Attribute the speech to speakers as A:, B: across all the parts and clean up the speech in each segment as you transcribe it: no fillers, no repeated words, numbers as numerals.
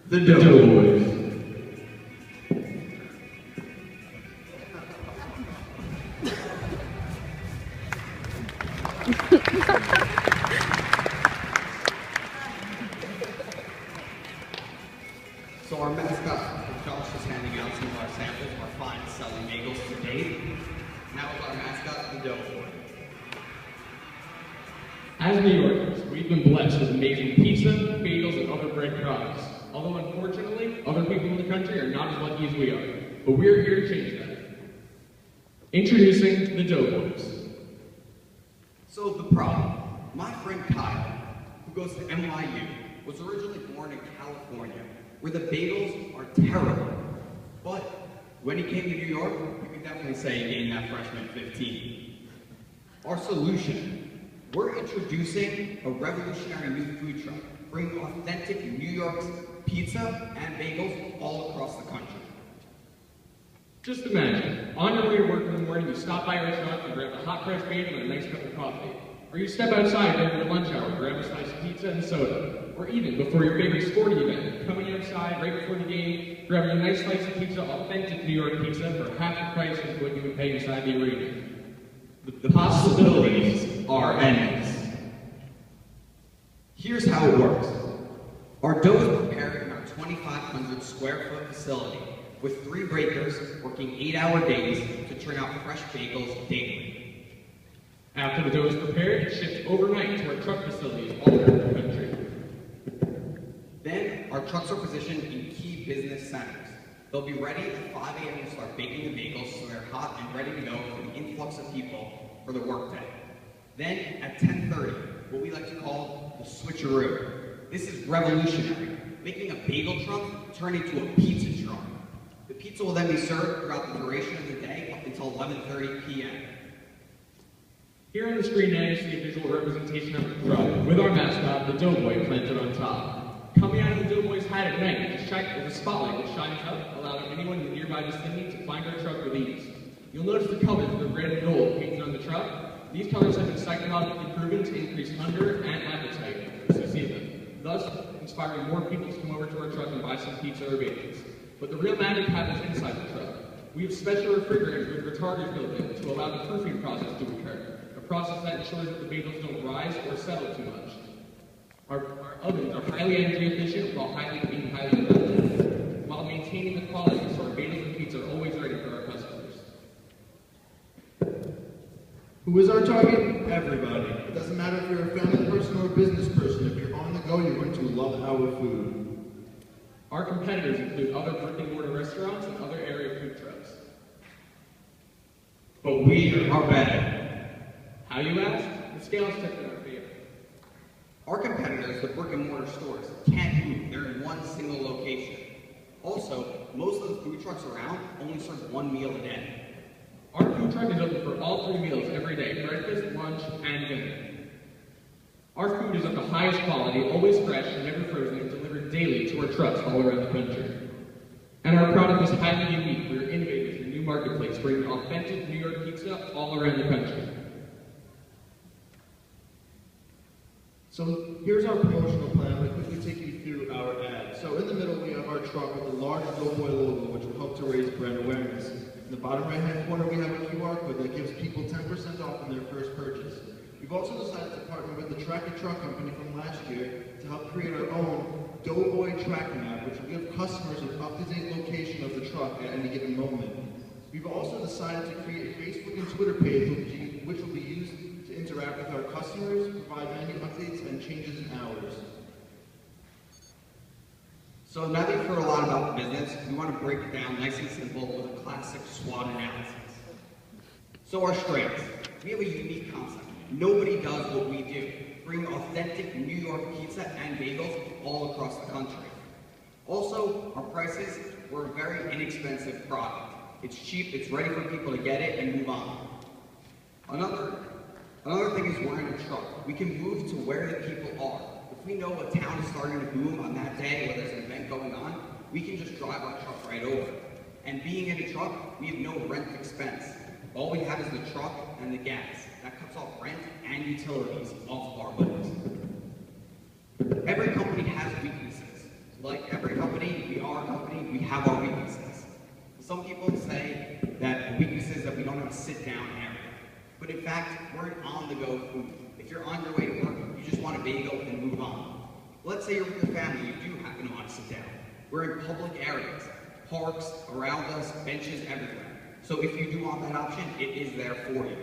A: The Doughboys.
B: So our mascot, Josh, is handing out some of our samples of our finest selling bagels to date. Now with our mascot, the Doughboy.
C: As New Yorkers, we've been blessed with amazing pizza, bagels, and other bread products. Although unfortunately, other people in the country are not as lucky as we are. But we're here to change that. Introducing the Doughboys.
B: So the problem, my friend Kyle, who goes to NYU, was originally born in California, where the bagels are terrible. But when he came to New York, you can definitely say he gained that freshman 15. Our solution, we're introducing a revolutionary new food truck, bringing authentic New York's pizza and bagels all across the country.
C: Just imagine, on your way to work in the morning, you stop by our restaurant and grab a hot fresh bagel and a nice cup of coffee. Or you step outside during your lunch hour, grab a slice of pizza and soda. Or even before your favorite sporting event, coming outside right before the game, grabbing a nice slice of pizza, authentic New York pizza for half the price of what you would pay inside the arena.
A: The possibilities are endless.
B: Here's how it works. Our dough is prepared in our 2,500 square foot facility with 3 breakers working 8-hour days to turn out fresh bagels daily.
C: After the dough is prepared, it's shipped overnight to our truck facilities all over the country.
B: Then, our trucks are positioned in key business centers. They'll be ready at 5 a.m. to start baking the bagels so they're hot and ready to go for the influx of people for the workday. Then, at 10:30, what we like to call the switcheroo. This is revolutionary, making a bagel truck turn into a pizza truck. The pizza will then be served throughout the duration of the day up until 11:30 p.m.
C: Here on the screen now you see a visual representation of the truck with our mascot, the Doughboy, planted on top. Coming out of the Doughboy's hat at night is a spotlight that shines up, allowing anyone in the nearby vicinity to find our truck with ease. You'll notice the colors of the red and gold painted on the truck. These colors have been psychologically proven to increase hunger and appetite as you see them, thus inspiring more people to come over to our truck and buy some pizza or bagels. But the real magic happens inside the truck. We have special refrigerators with retarders built in to allow the proofing process to occur, a process that ensures that the bagels don't rise or settle too much. Our ovens are highly energy efficient while being highly productive, while maintaining the quality so our bagels and pizza are always ready for our customers.
D: Who is our target? Everybody. It doesn't matter if you're a family person or a business person. If you're on the go, you're going to love our food.
C: Our competitors include other brick-and-mortar restaurants and other area food trucks.
A: But we are better.
C: How, you ask? The scales tipped in our favor.
B: Our competitors, the brick-and-mortar stores, can't move. They're in one single location. Also, most of the food trucks around only serve 1 meal a day.
C: Our food truck is open for all 3 meals every day, breakfast, lunch, and dinner. Our food is of the highest quality, always fresh, and never frozen, and delivered daily to our trucks all around the country. And our product is highly unique. We are innovators in a new marketplace, bringing authentic New York pizza all around the country.
D: So here's our promotional plan. We'll quickly take you through our ad. So in the middle, we have our truck with a large Doughboy logo, which will help to raise brand awareness. In the bottom right-hand corner, we have a QR code that gives people 10% off on their first purchase. We've also decided to partner with the Tracker Truck Company from last year to help create our own Doughboy Track Map, which will give customers an up-to-date location of the truck at any given moment. We've also decided to create a Facebook and Twitter page, which will be used to interact with our customers, provide menu updates, and changes in hours.
B: So now that you've heard a lot about the business, we want to break it down nice and simple with a classic SWOT analysis. So our strengths. We have a unique concept. Nobody does what we do, bring authentic New York pizza and bagels all across the country. Also, our prices, we're a very inexpensive product. It's cheap, it's ready for people to get it and move on. Another thing is we're in a truck. We can move to where the people are. If we know a town is starting to boom on that day where there's an event going on, we can just drive our truck right over. And being in a truck, we have no rent expense. All we have is the truck and the gas. That cuts off rent and utilities off of our budgets. Every company has weaknesses. Like every company our company, we have our weaknesses. Some people say that the weakness is that we don't have a sit-down area. But in fact, we're an on-the-go food. If you're on your way to work, you just want a bagel and move on. Let's say you're with your family, you do happen to want to sit down. We're in public areas, parks around us, benches everywhere. So if you do want that option, it is there for you.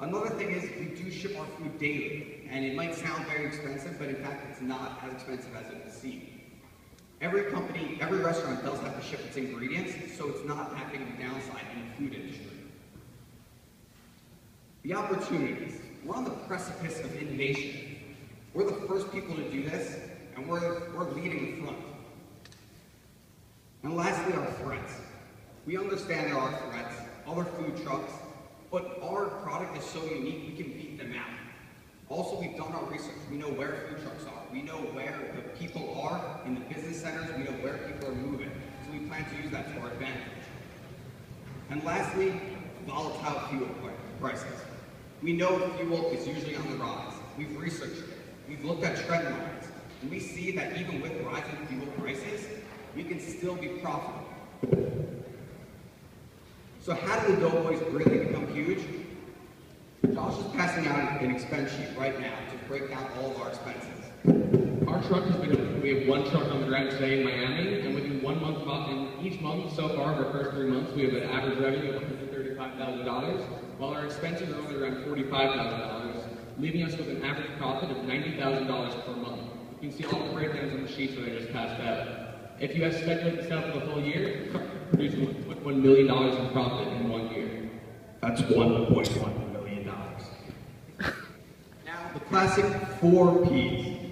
B: Another thing is we do ship our food daily, and it might sound very expensive, but in fact it's not as expensive as it would seem. Every company, every restaurant does have to ship its ingredients, so it's not having a downside in the food industry. The opportunities. We're on the precipice of innovation. We're the first people to do this, and we're leading the front. And lastly, our threats. We understand there are threats, other food trucks, but our product is so unique, we can beat them out. Also, we've done our research. We know where food trucks are. We know where the people are in the business centers. We know where people are moving. So we plan to use that to our advantage. And lastly, volatile fuel prices. We know fuel is usually on the rise. We've researched it. We've looked at trend lines. And we see that even with rising fuel prices, we can still be profitable. So how do the Doughboys really become huge? Josh is passing out an expense sheet right now to break down all of our expenses.
C: Our truck has been, we have one truck on the ground today in Miami, and within 1 month, in each month so far, of our first 3 months, we have an average revenue of $135,000, while our expenses are only around $45,000, leaving us with an average profit of $90,000 per month. You can see all the breakdowns on the sheets that I just passed out. If you have speculated this out for the whole year, the truck produces $1 million in profit in 1 year.
B: That's $1.1 million. Now, the classic 4 Ps.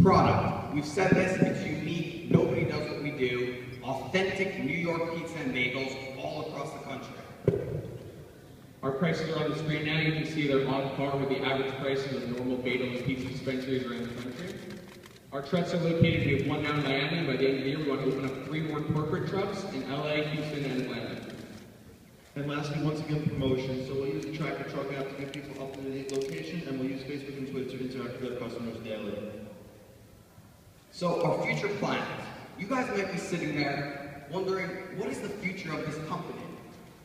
B: Product. We've said this, it's unique, nobody does what we do. Authentic New York pizza and bagels all across the country.
C: Our prices are on the screen now. You can see they're on par with the average prices of normal bagel and pizza dispensaries around the country. Our trucks are located, we have one now in Miami, and by the end of the year we want to open up 3 more corporate trucks in LA, Houston, and Atlanta.
D: And lastly, once again, promotion. So we'll use the Tracker Truck app to get people up to the location, and we'll use Facebook and Twitter to interact with our customers daily.
B: So our future plans. You guys might be sitting there wondering, what is the future of this company?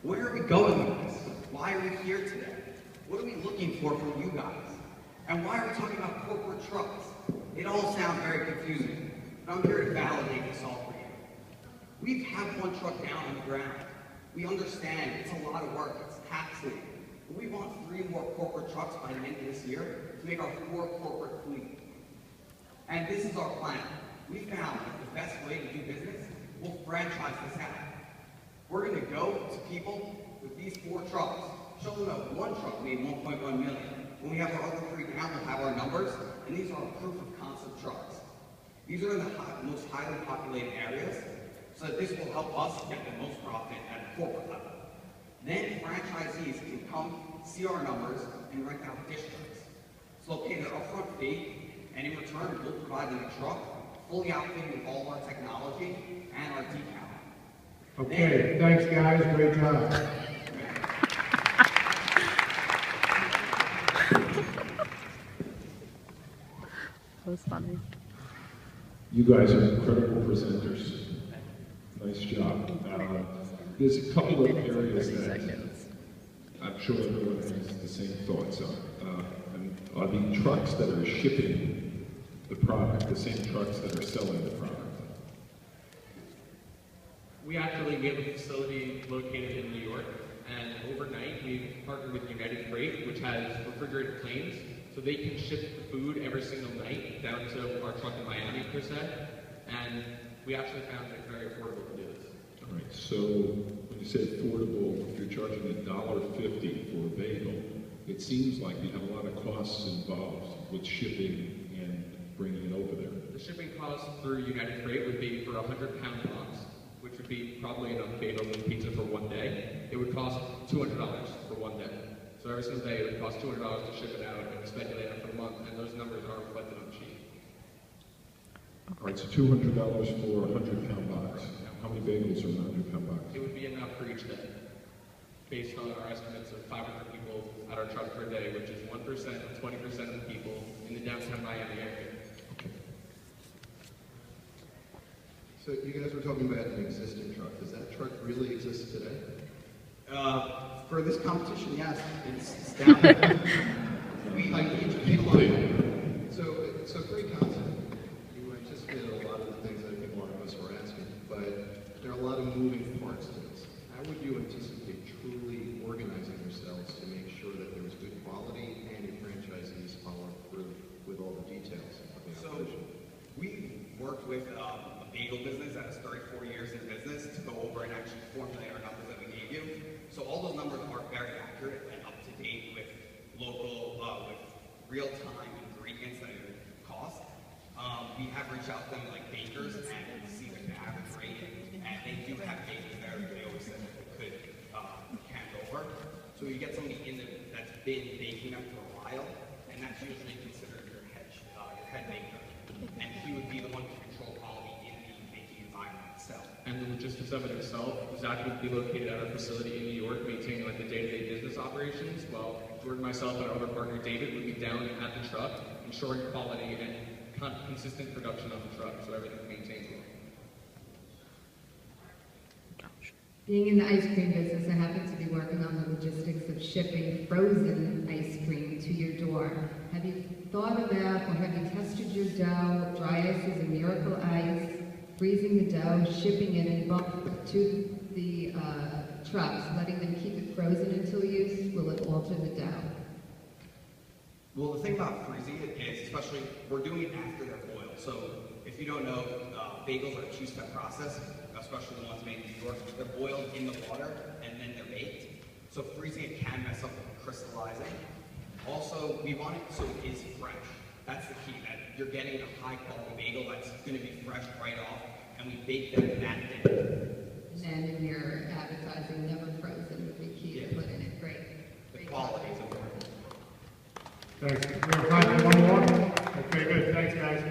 B: Where are we going with this? Why are we here today? What are we looking for from you guys? And why are we talking about corporate trucks? It all sounds very confusing, but I'm here to validate this all for you. We've had one truck down on the ground. We understand it's a lot of work, it's taxing. But we want 3 more corporate trucks by the end of this year to make our 4 corporate fleet. And this is our plan. We found that the best way to do business, we'll franchise this out. We're going to go to people with these 4 trucks, show them that one truck made $1.1 million. When we have our other 3 down, we'll have our numbers, and these are our proof of concept trucks. These are in the most highly populated areas, so that this will help us get the most profit at a corporate level. Then franchisees can come, see our numbers, and rent out districts. So they'll pay their upfront fee, and in return, we'll provide them a truck, fully outfitted with all of our technology and our decal.
E: Okay, thanks guys, great job.
F: That was funny.
G: You guys are incredible presenters. Nice job. There's a couple of areas
F: 30
G: that
F: seconds.
G: I'm sure everyone has the same thoughts on. And are the trucks that are shipping the product the same trucks that are selling the product?
C: We have a facility located in New York, and overnight we've partnered with United Freight, which has refrigerated planes, so they can ship the food every single night down to our truck in Miami, per se, and we actually found it very affordable to do this.
G: All right, so when you say affordable, if you're charging $1.50 for a bagel, it seems like you have a lot of costs involved with shipping and bringing it over there.
C: The shipping cost through United Freight would be for a 100-pound box, which would be probably enough bagels and pizza for 1 day. It would cost $200 for 1 day. So every single day it would cost $200 to ship it out and speculate on it for a month, and those numbers are reflected on the sheet.
G: All right, so $200 for a 100-pound box. How many bagels are in a 100-pound box?
C: It would be enough for each day, based on our estimates of 500 people at our truck per day, which is 1% of 20% of the people in the downtown Miami area.
D: So you guys were talking about an existing truck. Does that truck really exist today?
B: For this competition, yes, it's down. we need
D: So great concept. You anticipated a lot of the things that I think a lot of us were asking, but there are a lot of moving parts to this. How would you anticipate truly organizing yourselves to make sure that there was good quality and your franchisees follow through with all the details of the
B: So
D: operation?
B: we worked with a bagel business that has 34 years in business to go over and actually formulate our numbers that we gave you. So all those numbers are very accurate and up to date with local, with real-time ingredients that it cost. We have reached out to them like bakers and see like the average rate, and they do have bakers there. They always said that they could hand over. So you get somebody in that's been baking them for a while, and that's usually considered your head baker. And he would be the one to control quality in the baking environment itself.
C: And the logistics of it himself, Zach would be located at our facility in New York, maintaining like the day-to-day business operations, while Jordan, myself, and our other partner David would be down at the truck, ensuring quality and consistent production of the truck, so everything's maintained well.
H: Being in the ice cream business, I happen to be working on the logistics of shipping frozen ice cream to your door. Have you thought about, or have you tested your dough? Dry ice is a miracle ice. Freezing the dough, shipping it in bulk to the trucks, letting them keep it frozen until use. Will it alter the dough?
B: Well, the thing about freezing it is, especially, we're doing it after they're boiled. So if you don't know, bagels are a two-step process, especially the ones made in New York. They're boiled in the water and then they're baked. So freezing it can mess up with crystallizing. Also, we want it so it is fresh. That's the key, that you're getting a high-quality bagel that's going to be fresh right off, and we bake them that day.
H: And then in your advertising, never frozen would be key to put in it. Great.
B: The quality is important.
E: Thanks. We have time for one more? Okay, good. Thanks, guys.